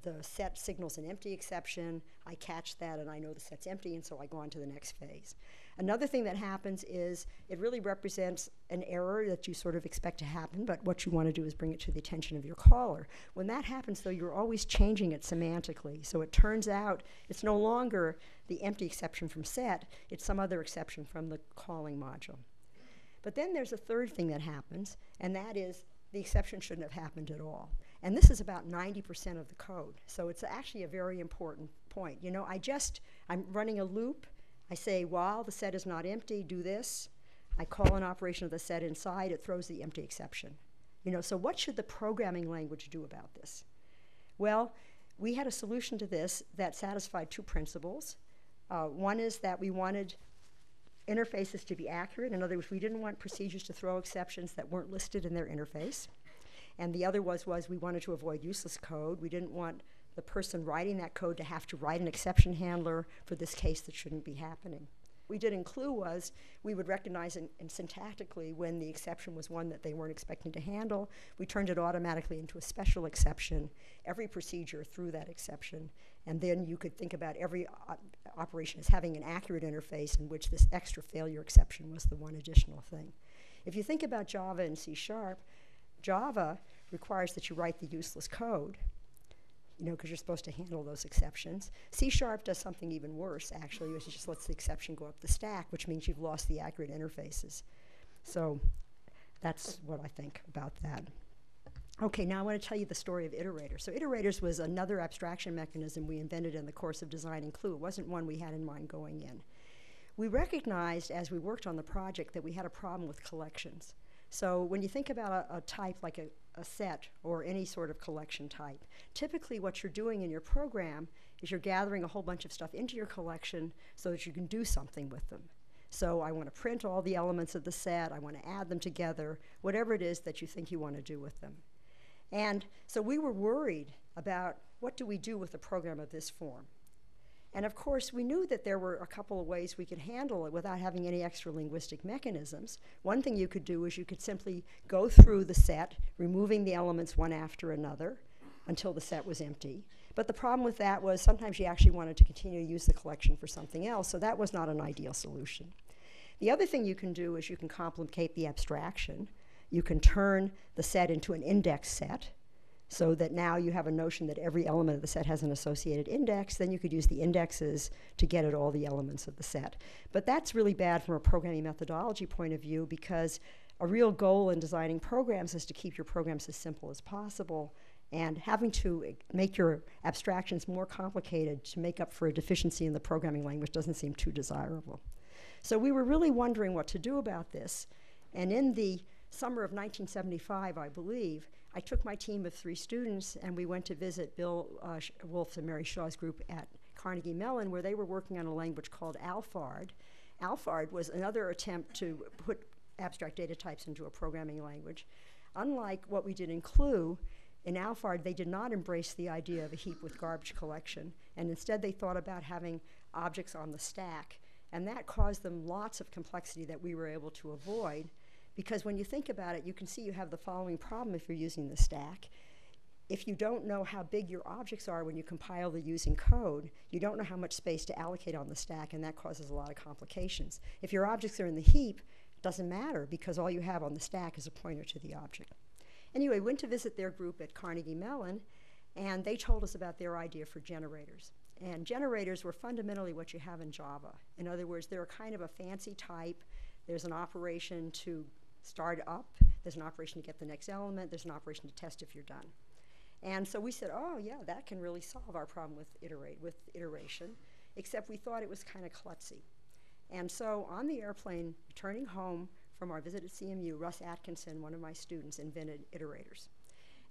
the set signals an empty exception, I catch that, and I know the set's empty, and so I go on to the next phase. Another thing that happens is it really represents an error that you sort of expect to happen, but what you want to do is bring it to the attention of your caller. When that happens, though, you're always changing it semantically. So it turns out it's no longer the empty exception from set, it's some other exception from the calling module. But then there's a third thing that happens, and that is the exception shouldn't have happened at all. And this is about 90% of the code. So it's actually a very important point. I'm running a loop. I say, while the set is not empty, do this. I call an operation of the set inside. It throws the empty exception. So what should the programming language do about this? Well, we had a solution to this that satisfied two principles. One is that we wanted interfaces to be accurate. In other words, we didn't want procedures to throw exceptions that weren't listed in their interface. And the other was we wanted to avoid useless code. We didn't want the person writing that code to have to write an exception handler for this case that shouldn't be happening. What we did in clue was we would recognize and syntactically when the exception was one that they weren't expecting to handle. We turned it automatically into a special exception. Every procedure threw that exception. And then you could think about every operation as having an accurate interface in which this extra failure exception was the one additional thing. If you think about Java and C#, Java requires that you write the useless code, because you're supposed to handle those exceptions. C# does something even worse, actually, which just lets the exception go up the stack, which means you've lost the accurate interfaces. So that's what I think about that. Okay, now I want to tell you the story of iterators. So iterators was another abstraction mechanism we invented in the course of designing clue. It wasn't one we had in mind going in. We recognized as we worked on the project that we had a problem with collections. So when you think about a type like a set or any sort of collection type, typically what you're doing in your program is you're gathering a whole bunch of stuff into your collection so that you can do something with them. So I want to print all the elements of the set, I want to add them together, whatever it is that you think you want to do with them. And so we were worried about what do we do with a program of this form. And of course, we knew that there were a couple of ways we could handle it without having any extra linguistic mechanisms. One thing you could do is you could simply go through the set, removing the elements one after another until the set was empty. But the problem with that was sometimes you actually wanted to continue to use the collection for something else, so that was not an ideal solution. The other thing you can do is you can complicate the abstraction. You can turn the set into an index set, so that now you have a notion that every element of the set has an associated index. Then you could use the indexes to get at all the elements of the set. But that's really bad from a programming methodology point of view, because a real goal in designing programs is to keep your programs as simple as possible, and having to make your abstractions more complicated to make up for a deficiency in the programming language doesn't seem too desirable. So we were really wondering what to do about this. And in the summer of 1975, I believe, I took my team of 3 students and we went to visit Bill Wolf and Mary Shaw's group at Carnegie Mellon, where they were working on a language called Alphard. Alphard was another attempt to put abstract data types into a programming language. Unlike what we did in Clue, in Alphard they did not embrace the idea of a heap with garbage collection, and instead they thought about having objects on the stack, and that caused them lots of complexity that we were able to avoid. Because when you think about it, you can see you have the following problem if you're using the stack. if you don't know how big your objects are when you compile the using code, you don't know how much space to allocate on the stack, and that causes a lot of complications. If your objects are in the heap, it doesn't matter because all you have on the stack is a pointer to the object. Anyway, went to visit their group at Carnegie Mellon, and they told us about their idea for generators. And generators were fundamentally what you have in Java. In other words, they're a kind of a fancy type. There's an operation to start up. There's an operation to get the next element. There's an operation to test if you're done. And so we said, oh, yeah, that can really solve our problem with iteration, except we thought it was kind of klutzy. And so on the airplane, returning home from our visit at CMU, Russ Atkinson, one of my students, invented iterators.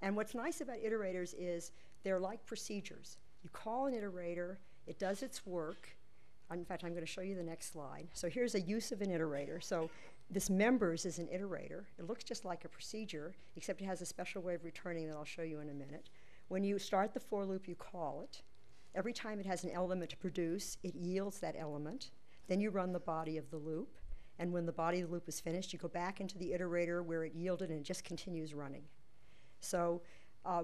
And what's nice about iterators is they're like procedures. You call an iterator, it does its work. In fact, I'm going to show you the next slide. So here's a use of an iterator. So this members is an iterator. It looks just like a procedure, except it has a special way of returning that I'll show you in a minute. When you start the for loop, you call it. Every time it has an element to produce, it yields that element. Then you run the body of the loop. And when the body of the loop is finished, you go back into the iterator where it yielded, and it just continues running. So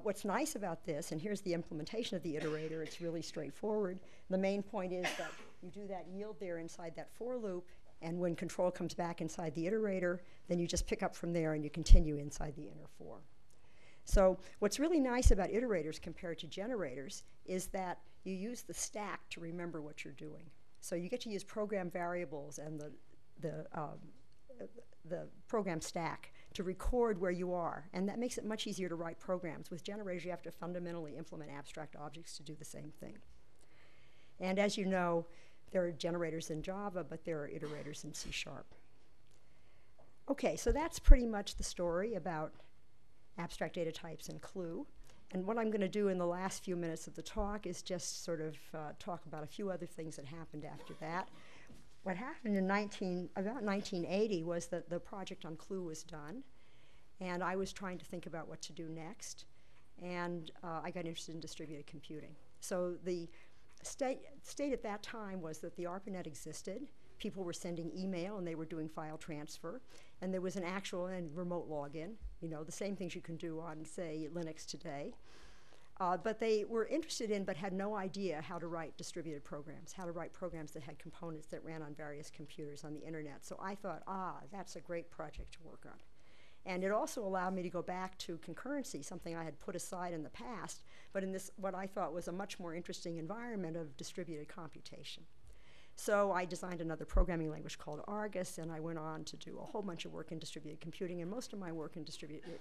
what's nice about this, and here's the implementation of the iterator, it's really straightforward. The main point is that you do that yield there inside that for loop, and when control comes back inside the iterator, then you just pick up from there and you continue inside the inner for. So what's really nice about iterators compared to generators is that you use the stack to remember what you're doing. So you get to use program variables and the program stack to record where you are, and that makes it much easier to write programs. With generators, you have to fundamentally implement abstract objects to do the same thing. And as you know, there are generators in Java, but there are iterators in C#. Okay, so that's pretty much the story about abstract data types and CLUE. And what I'm going to do in the last few minutes of the talk is just sort of talk about a few other things that happened after that. What happened in about 1980 was that the project on CLUE was done, and I was trying to think about what to do next, and I got interested in distributed computing. So the state at that time was that the ARPANET existed, people were sending email and they were doing file transfer, and there was an actual and remote login, you know, the same things you can do on, say, Linux today. But they were interested in but had no idea how to write distributed programs, how to write programs that had components that ran on various computers on the internet. So I thought, that's a great project to work on. And it also allowed me to go back to concurrency, something I had put aside in the past, but in this, what I thought was a much more interesting environment of distributed computation. So I designed another programming language called Argus, and I went on to do a whole bunch of work in distributed computing, and most of my work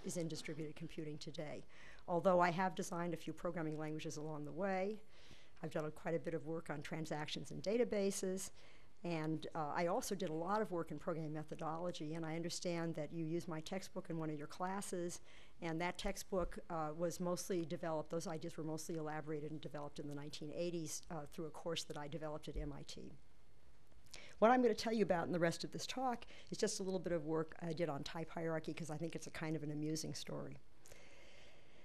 is in distributed computing today. Although I have designed a few programming languages along the way. I've done quite a bit of work on transactions and databases, and I also did a lot of work in programming methodology, and I understand that you use my textbook in one of your classes, and that textbook was mostly developed, those ideas were mostly elaborated and developed in the 1980s through a course that I developed at MIT. What I'm going to tell you about in the rest of this talk is just a little bit of work I did on type hierarchy, because I think it's a kind of an amusing story.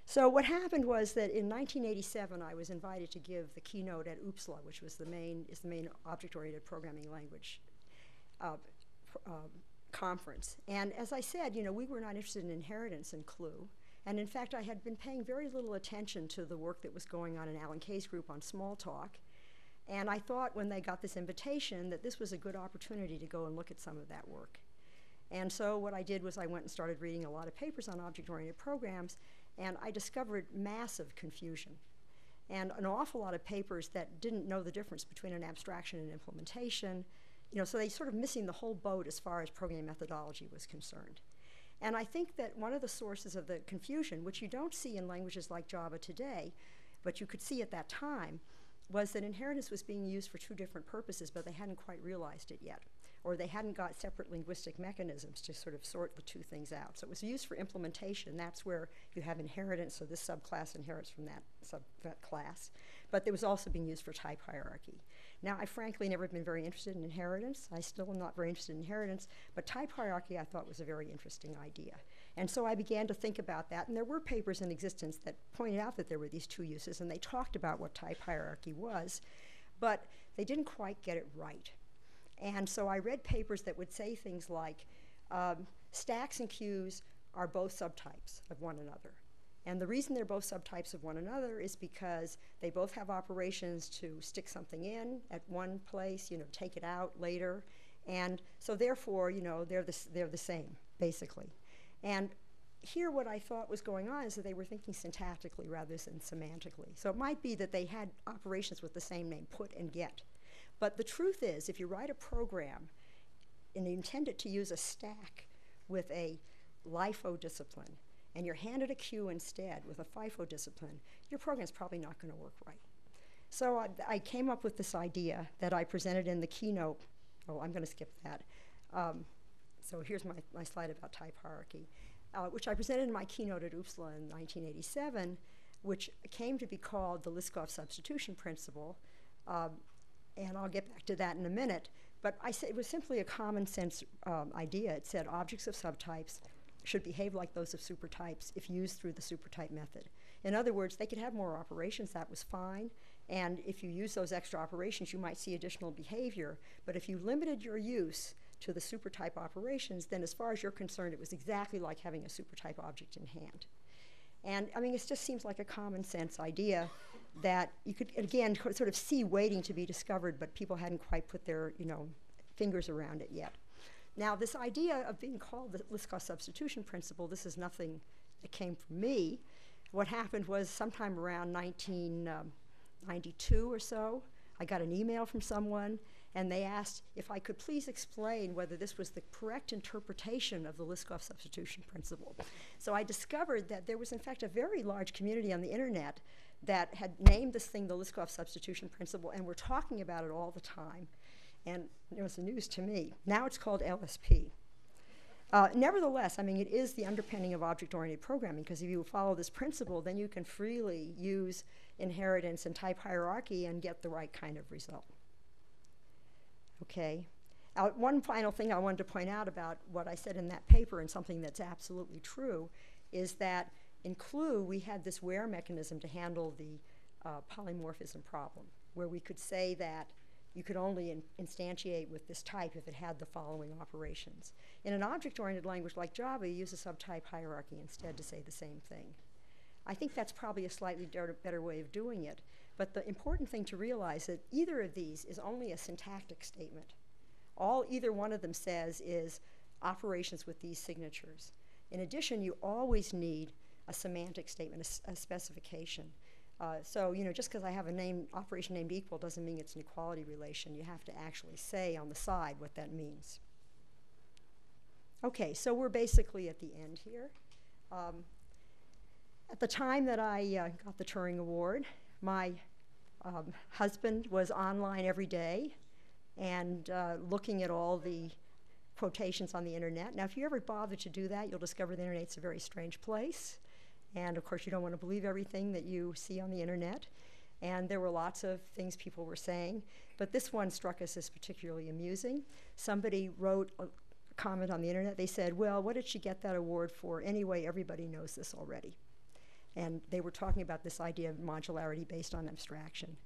So what happened was that in 1987, I was invited to give the keynote at UPSLA, which was the main object-oriented programming language conference. And as I said, you know, we were not interested in inheritance in CLUE. And in fact, I had been paying very little attention to the work that was going on in Alan Kay's group on Smalltalk. And I thought when they got this invitation that this was a good opportunity to go and look at some of that work. And so what I did was I went and started reading a lot of papers on object-oriented programs, and I discovered massive confusion and an awful lot of papers that didn't know the difference between an abstraction and implementation. You know, so they sort of missing the whole boat as far as programming methodology was concerned. And I think that one of the sources of the confusion, which you don't see in languages like Java today, but you could see at that time, was that inheritance was being used for two different purposes, but they hadn't quite realized it yet, or they hadn't got separate linguistic mechanisms to sort of sort the two things out. So it was used for implementation. That's where you have inheritance, so this subclass inherits from that subclass. But it was also being used for type hierarchy. Now, I frankly never been very interested in inheritance. I still am not very interested in inheritance, but type hierarchy I thought was a very interesting idea. And so I began to think about that, and there were papers in existence that pointed out that there were these two uses, and they talked about what type hierarchy was, but they didn't quite get it right. And so I read papers that would say things like, stacks and queues are both subtypes of one another. And the reason they're both subtypes of one another is because they both have operations to stick something in at one place, take it out later. And so therefore, they're the same, basically. And here what I thought was going on is that they were thinking syntactically rather than semantically. So it might be that they had operations with the same name, put and get. But the truth is, if you write a program and you intend it to use a stack with a LIFO discipline, and you're handed a queue instead with a FIFO discipline, your program's probably not going to work right. So I came up with this idea that I presented in the keynote. Oh, I'm going to skip that. So here's my slide about type hierarchy, which I presented in my keynote at UPSLA in 1987, which came to be called the Liskov substitution principle. And I'll get back to that in a minute. But I said it was simply a common sense idea. It said objects of subtypes should behave like those of supertypes if used through the supertype method. In other words, they could have more operations, that was fine. And if you use those extra operations, you might see additional behavior. But if you limited your use to the supertype operations, then as far as you're concerned, it was exactly like having a supertype object in hand. And I mean, it just seems like a common sense idea that you could, again, sort of see waiting to be discovered, but people hadn't quite put their, fingers around it yet. Now, this idea of being called the Liskov substitution principle, this is nothing that came from me. What happened was sometime around 1992 or so, I got an email from someone, and they asked if I could please explain whether this was the correct interpretation of the Liskov substitution principle. So I discovered that there was, in fact, a very large community on the internet that had named this thing the Liskov substitution principle and were talking about it all the time. And it was the news to me. Now it's called LSP. Nevertheless, I mean, it is the underpinning of object-oriented programming, because if you follow this principle, then you can freely use inheritance and type hierarchy and get the right kind of result. Okay. One final thing I wanted to point out about what I said in that paper, and something that's absolutely true, is that in CLUE, we had this where mechanism to handle the polymorphism problem, where we could say that you could only instantiate with this type if it had the following operations. In an object-oriented language like Java, you use a subtype hierarchy instead to say the same thing. I think that's probably a slightly better way of doing it, but the important thing to realize is that either of these is only a syntactic statement. All either one of them says is operations with these signatures. In addition, you always need a semantic statement, a specification. So, just because I have a operation named equal doesn't mean it's an equality relation. You have to actually say on the side what that means. Okay, so we're basically at the end here. At the time that I got the Turing Award, my husband was online every day and looking at all the quotations on the internet. Now, if you ever bother to do that, you'll discover the internet's a very strange place. And of course, you don't want to believe everything that you see on the internet. And there were lots of things people were saying. But this one struck us as particularly amusing. Somebody wrote a comment on the internet. They said, well, what did she get that award for? Anyway, everybody knows this already. And they were talking about this idea of modularity based on abstraction.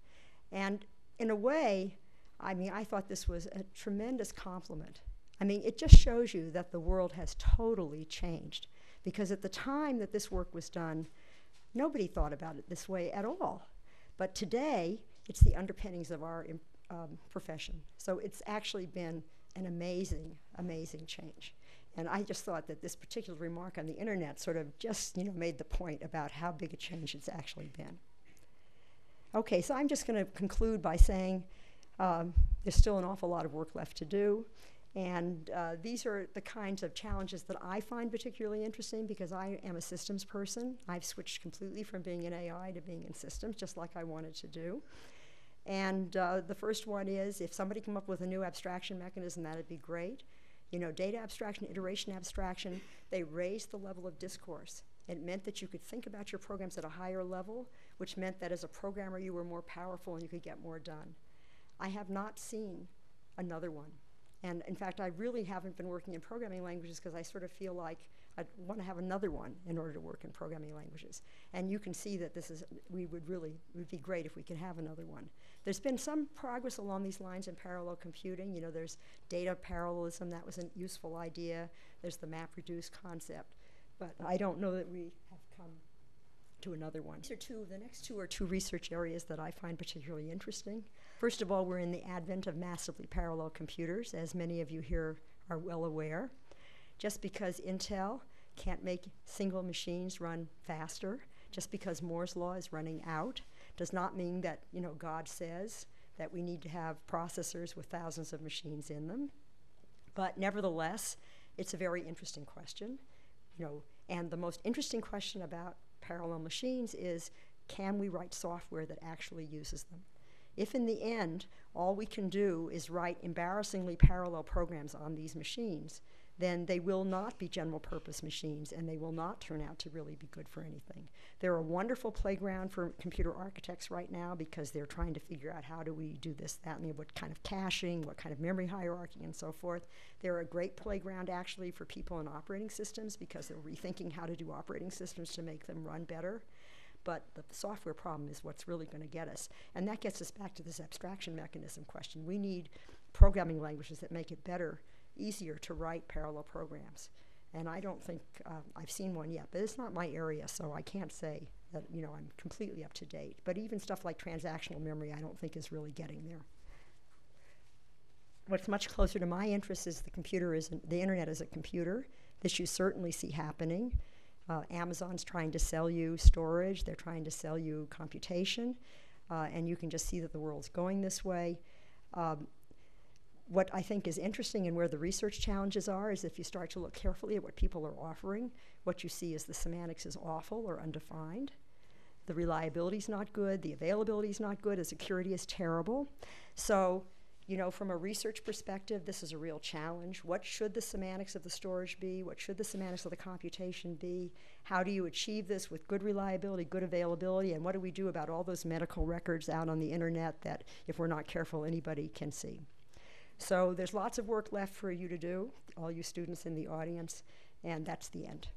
And in a way, I mean, I thought this was a tremendous compliment. I mean, it just shows you that the world has totally changed. Because at the time that this work was done, nobody thought about it this way at all. But today, it's the underpinnings of our profession. So it's actually been an amazing, amazing change. And I just thought that this particular remark on the internet sort of just, made the point about how big a change it's actually been. Okay, so I'm just going to conclude by saying there's still an awful lot of work left to do. And these are the kinds of challenges that I find particularly interesting, because I am a systems person. I've switched completely from being in AI to being in systems, just like I wanted to do. And the first one is, if somebody come up with a new abstraction mechanism, that'd be great. Data abstraction, iteration abstraction, they raised the level of discourse. It meant that you could think about your programs at a higher level, which meant that as a programmer you were more powerful and you could get more done. I have not seen another one. And in fact, I really haven't been working in programming languages because I sort of feel like I want to have another one in order to work in programming languages. And you can see that this is, it would be great if we could have another one. There's been some progress along these lines in parallel computing. There's data parallelism, that was a useful idea. There's the MapReduce concept. But I don't know that we have come to another one. The next two are two research areas that I find particularly interesting. First of all, we're in the advent of massively parallel computers, as many of you here are well aware. Just because Intel can't make single machines run faster, just because Moore's law is running out, does not mean that, you know, God says that we need to have processors with thousands of machines in them. But nevertheless, it's a very interesting question, you know, and the most interesting question about parallel machines is, can we write software that actually uses them? If in the end, all we can do is write embarrassingly parallel programs on these machines, then they will not be general purpose machines and they will not turn out to really be good for anything. They're a wonderful playground for computer architects right now because they're trying to figure out how do we do this, that, and what kind of caching, what kind of memory hierarchy, and so forth. They're a great playground actually for people in operating systems because they're rethinking how to do operating systems to make them run better. But the software problem is what's really going to get us. And that gets us back to this abstraction mechanism question. We need programming languages that make it better, easier to write parallel programs. And I don't think I've seen one yet, but it's not my area, so I can't say that, you know, I'm completely up to date. But even stuff like transactional memory I don't think is really getting there. What's much closer to my interest is the internet as a computer. This you certainly see happening. Amazon's trying to sell you storage, they're trying to sell you computation, and you can just see that the world's going this way. What I think is interesting and where the research challenges are is if you start to look carefully at what people are offering, what you see is the semantics is awful or undefined. The reliability is not good, the availability is not good, the security is terrible. So, you know, from a research perspective, this is a real challenge. What should the semantics of the storage be? What should the semantics of the computation be? How do you achieve this with good reliability, good availability? And what do we do about all those medical records out on the internet that, if we're not careful, anybody can see? So there's lots of work left for you to do, all you students in the audience, and that's the end.